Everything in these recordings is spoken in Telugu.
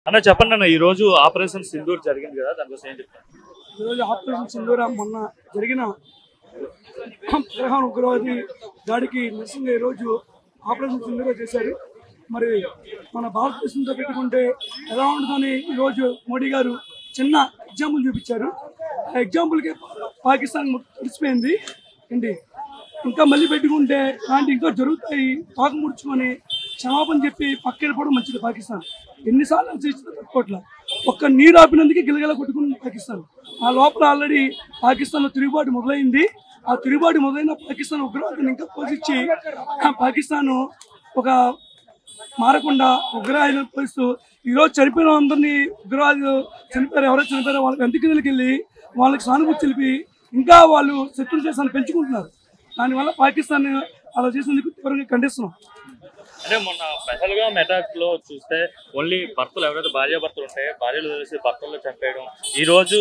అన్న చెప్పండి అన్న, ఈ రోజు ఆపరేషన్ సింధూర్ జరిగింది కదా, దానికోసం ఏం చెప్తారు? ఈరోజు ఆపరేషన్ సింధూర మొన్న జరిగిన గ్రహణ ఉగ్రవాది దాడికి నిరసనగా ఈరోజు ఆపరేషన్ సింధూర చేశారు. మరి మన భారతదేశంతో పెట్టుకుంటే ఎలా ఉంటుందని ఈరోజు మోడీ గారు చిన్న ఎగ్జాంపుల్ చూపించారు. ఆ ఎగ్జాంపుల్కి పాకిస్తాన్ తడిసిపోయింది ఏంటి. ఇంకా మళ్ళీ పెట్టుకుంటే ఇలాంటి ఇంకా జరుగుతాయి, తాకు ముడుచుకొని క్షమాపణ చెప్పి పక్కెళ్ళిపోవడం మంచిది. పాకిస్తాన్ ఎన్నిసార్లు తట్టుకోవట్ల, ఒక్క నీరు ఆపినందుకే గిలగల కొట్టుకుని పాకిస్తాన్. ఆ లోపల ఆల్రెడీ పాకిస్తాన్లో తిరుగుబాటు మొదలైంది. ఆ తిరుగుబాటు మొదలైన పాకిస్తాన్ ఉగ్రవాదాన్ని ఇంకా పోషించి పాకిస్తాన్ ఒక మారకుండా ఉగ్రవాదులను పోయిస్తూ ఈరోజు చనిపోయిన అందరినీ ఉగ్రవాదులు చనిపోయారు, ఎవరైతే చనిపోయారో వాళ్ళకి అంత్యక్రియలకు వెళ్ళి వాళ్ళకి సానుభూతి తెలిపి ఇంకా వాళ్ళు శత్రు దేశాన్ని పెంచుకుంటున్నారు. దానివల్ల పాకిస్తాన్ అలా చేసేందుకు తీవ్రంగా ఖండిస్తున్నాం. అంటే మొన్న పహల్గామ్ అటాక్ లో చూస్తే ఓన్లీ భర్తలు ఎవరైతే భార్యాభర్తలు ఉంటాయో భార్యలు తెలిసి భర్తల్లో చంపేయడం, ఈ రోజు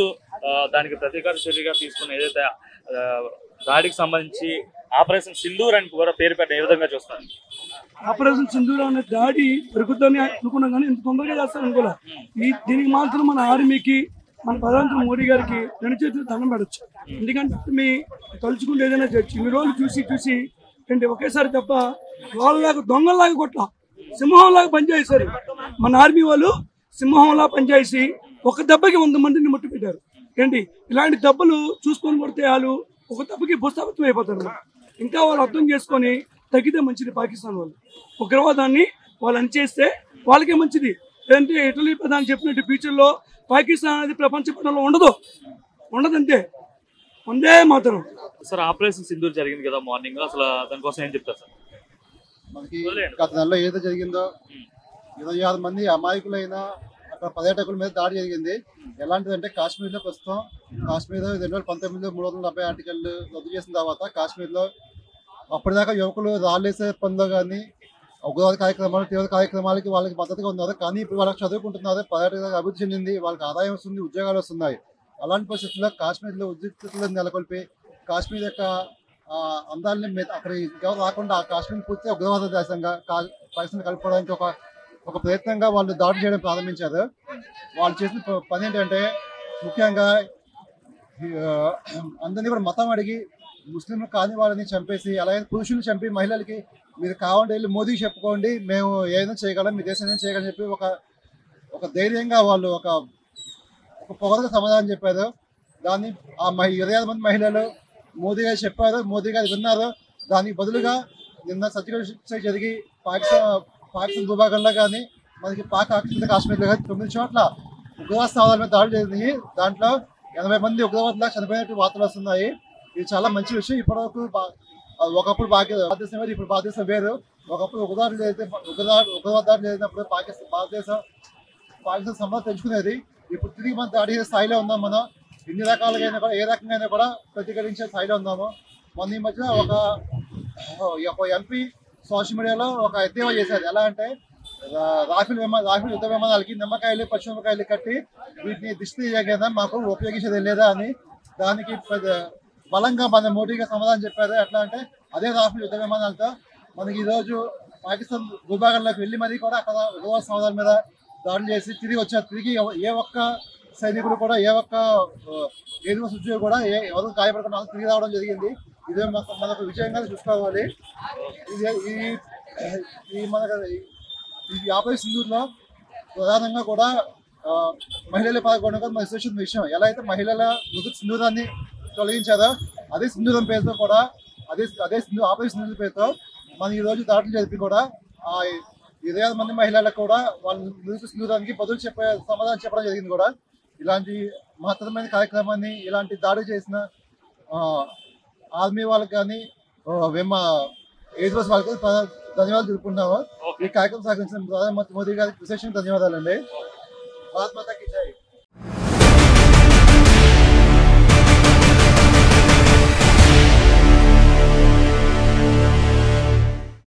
దానికి ప్రతీకార చర్యగా తీసుకున్న ఏదైతే దాడికి సంబంధించి ఆపరేషన్ సింధూర్ అని కూడా పేరు పెట్ట ఏ విధంగా చూస్తారు? ఆపరేషన్ సింధూర్ అనే దాడి జరుగుతుందని అనుకున్నాం, కానీ ఇంత తొందరగా చేస్తాను అనుకోలే. దీనికి మాత్రం మన ఆర్మీకి, మన ప్రధానమంత్రి మోడీ గారికి రెండు చేతులు దండం పెట్టచ్చు. ఎందుకంటే మీ తలుచుకుంటే ఏదైనా చేయొచ్చు. ఇన్ని రోజులు చూసి చూసి ఏంటి ఒకేసారి తప్ప వాళ్ళలాగా దొంగల్లాగా కొట్ల సింహంలాగా పనిచేసారు. మన ఆర్మీ వాళ్ళు సింహంలా పనిచేసి ఒక దెబ్బకి 100 మందిని ముట్టి పెట్టారు. ఏంటి ఇలాంటి దెబ్బలు చూసుకొని కొడితే వాళ్ళు ఒక దెబ్బకి భూస్థాపితం అయిపోతారు. ఇంకా వాళ్ళు అర్థం చేసుకొని తగ్గితే మంచిది. పాకిస్తాన్ వాళ్ళు ఉగ్రవాదాన్ని వాళ్ళు అణిచేస్తే వాళ్ళకే మంచిది. లేదంటే ఇటలీ ప్రధాని చెప్పినట్టు ఫ్యూచర్లో పాకిస్తాన్ అనేది ప్రపంచ పటంలో ఉండదంతే. ఉందే మాత్రం. సార్ ఆపరేషన్ సింధూర్ జరిగింది కదా మార్నింగ్, అసలు దానికోసం ఏం చెప్తారు సార్? మనకి గత నెలలో ఏదో జరిగిందో 26 మంది అమాయకులైన అక్కడ పర్యాటకుల మీద దాడి జరిగింది. ఎలాంటిదంటే కాశ్మీర్లో ప్రస్తుతం కాశ్మీర్లో 2019లో 370 ఆర్టికల్ రద్దు చేసిన తర్వాత కాశ్మీర్లో అప్పటిదాకా యువకులు రాళ్ళేసే పనిలో కానీ ఉగ్రవాద కార్యక్రమాలు, తీవ్ర కార్యక్రమాలకి వాళ్ళకి మద్దతుగా ఉన్నారు. కానీ ఇప్పుడు వాళ్ళకి చదువుకుంటున్నారు, పర్యాటక అభివృద్ధి చెందింది, వాళ్ళకి ఆదాయం వస్తుంది, ఉద్యోగాలు వస్తున్నాయి. అలాంటి పరిస్థితుల్లో కాశ్మీర్లో ఉద్రిక్తతలను నెలకొల్పి కాశ్మీర్ యొక్క అందాలని అక్కడ ఇంకెవరు రాకుండా ఆ కాశ్మీర్ పూర్తిగా ఉగ్రవాద దేశంగా పాకిస్తాన్ కలుపుకోవడానికి ఒక ప్రయత్నంగా వాళ్ళు దాడి చేయడం ప్రారంభించారు. వాళ్ళు చేసిన పని ఏంటంటే ముఖ్యంగా అందరినీ కూడా మతం అడిగి ముస్లింలు కాని వాళ్ళని చంపేసి, అలాగే పురుషులు చంపి మహిళలకి మీరు కావాలంటే వెళ్ళి మోదీకి చెప్పుకోండి, మేము ఏదైనా చేయగలం, మీ దేశం ఏదైనా చేయగలని చెప్పి ఒక ధైర్యంగా వాళ్ళు ఒక పొగరుగా సమాధానం చెప్పారు. దాన్ని ఆ 26 మంది మహిళలు మోదీ గారు చెప్పారు, మోదీ గారు విన్నారు. దానికి బదులుగా నిన్న సర్జికల్ జరిగి పాకిస్తాన్ భూభాగంలో కానీ మనకి పాక్ ఆక్రమిత కాశ్మీర్లో కానీ 9 చోట్ల ఉగ్రవాద స్థావరాల మీద దాడులు జరిగినాయి. దాంట్లో 80 మంది ఉగ్రవాదులకు చనిపోయినట్టు వార్తలు వస్తున్నాయి. ఇది చాలా మంచి విషయం. ఇప్పటివరకు ఒకప్పుడు భారతదేశం వేరు, ఇప్పుడు భారతదేశం వేరు. ఒకప్పుడు ఉగ్రవాదాలు జరిగినప్పుడు పాకిస్తాన్ సంబంధం తెంచుకునేది. ఇప్పుడు తిరిగి మన దాడి స్థాయిలో ఉన్నాం. మనం ఎన్ని రకాలుగా కూడా ఏ రకంగా కూడా ప్రతిఘటించే స్థాయిలో ఉన్నాము. మొన్న ఈ మధ్య ఒక ఎంపీ సోషల్ మీడియాలో ఒక ఎద్దేవా చేశారు. ఎలా అంటే రాఫెల్ యుద్ధ విమానాలకి నిమ్మకాయలు, పచ్చిమిరపకాయలు కట్టి వీటిని దిష్టి చేయగలదా, మాకు ఉపయోగించేది లేదా అని దానికి బలంగా మన మోడీగా సమాధానం చెప్పారు. ఎట్లా అంటే అదే రాఫెల్ యుద్ధ విమానాలతో మనకి ఈరోజు పాకిస్తాన్ భూభాగంలోకి వెళ్ళి మరీ కూడా అక్కడ ఉగ్రవాద సమాధానం మీద దాడులు చేసి తిరిగి వచ్చారు. తిరిగి ఏ ఒక్క సైనికులు కూడా, ఏ ఒక్క ఎయిర్ ఫోర్స్ ఉద్యోగులు కూడా ఎవరు గాయపడకుండా తిరిగి రావడం జరిగింది. ఇదే మనకు విజయంగా చూసుకోవాలి. ఈ ఆపరేషన్ సింధూర్లో ప్రధానంగా కూడా మహిళల పాల్గొనడం మన విషయం. ఎలా అయితే మహిళల మృదు సింధూరాన్ని తొలగించారో అదే సింధూరం పేరుతో కూడా అదే ఆపరేషన్ సింధూర్ పేరుతో మనం ఈ రోజు దాడులు జరిపి కూడా 26 మంది మహిళలకు కూడా వాళ్ళ మృదు సింధూరానికి బదులు సమాధానం చెప్పడం జరిగింది. కూడా ఇలాంటి మహత్తరమైన కార్యక్రమాన్ని, ఇలాంటి దాడి చేసిన ఆర్మీ వాళ్ళకి కానీ ఎయిర్ ఫోర్స్ వాళ్ళకి ధన్యవాదాలు తెలుపుకుంటున్నాము. ఈ కార్యక్రమం సహకరించిన ప్రధానమంత్రి మోదీ గారికి విశేషంగా ధన్యవాదాలండి. భారత్ మాతాకి జై.